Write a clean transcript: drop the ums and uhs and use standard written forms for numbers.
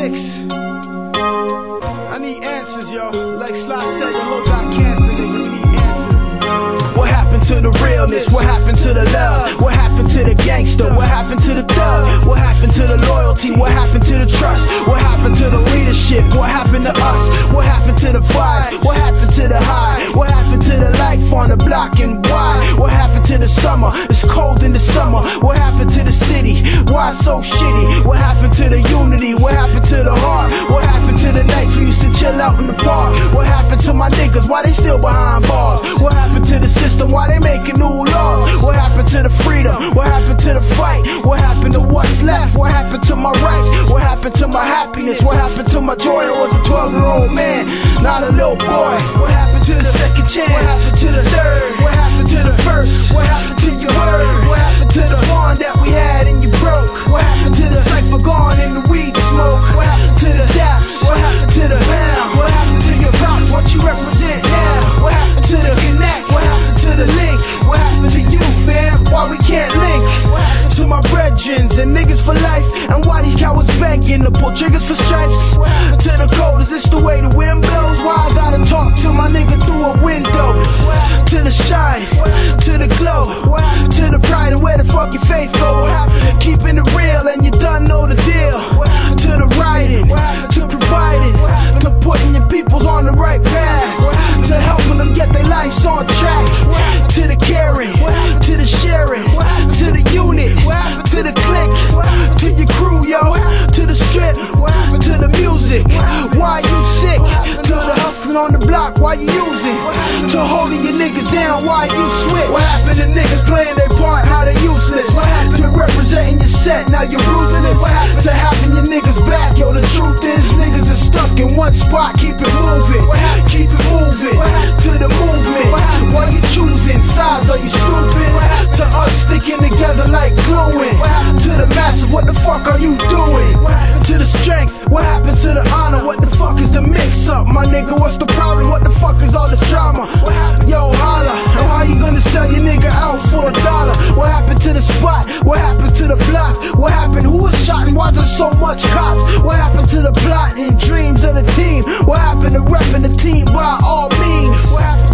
YungJixx. I need answers, yo. Like Sly said, your whole got cancer, nigga. We need answers. What happened to the realness? What happened to the love? What happened to the gangster? What happened to the thug? What happened to the loyalty? What happened to the trust? What happened to the leadership? What happened to us? What happened to the vibe? What happened to the high? What happened to the life on the block and why? What happened to the summer? It's cold in the summer. What happened to the city? Why so shitty? What happened to the unity? What happened to the heart? What happened to the nights we used to chill out in the park? What happened to my niggas? Why they still behind bars? What happened to the system? Why they making new laws? What happened to the freedom? What happened to the fight? What happened to what's left? What happened to my rights? What happened to my happiness? What happened to my joy? I was a 12-year-old man, not a little boy. What happened to the second chance? What happened to the third? What happened to the first? What happened to your word? What happened to the bond that we had and you broke? What happened to the cipher gone in the weed smoke? What happened to the daps? What happened to the pound? What happened to your props? What you represent now? What happened to the connect? What happened to the link? What happened to you, fam? Why we can't link? What happened to my brethrens and niggas for life? And why these cowards begging to pull triggers for stripes? What happened to the code? Is this the way the wind blows? Why I gotta talk to my nigga through a window? To the shine, to the glow, to the pride and where the fuck your faith go? Keeping it real and you done know the deal. To the writing, to providing, to putting your peoples on the right path, to helping them get their lives on track. To the caring, to the sharing, to the unit, to the clique, to your crew, yo, to the strip, to the music. Why you sick? To the hustling on the block, why you using? To holding your niggas down, why you switch? What happened to niggas playing their part, how they useless? What happened to representing your set, now you're ruthless? What happened to having your niggas back? Yo, the truth is, niggas are stuck in one spot, keep it moving. Keep it moving, to the movement. Why you choosing sides, are you stupid? To us sticking together like gluing. To the massive, what the fuck are you doing? To the strength, what happened to the honor? What the fuck is the mix up? My nigga, what's the problem? What the fuck is all this drama? Yo, holla, and how you gonna sell your nigga out for $1? What happened to the spot? What happened to the block? What happened? Who was shot and why there's so much cops? What happened to the plot and dreams of the team? What happened to repping the team by all means? What happened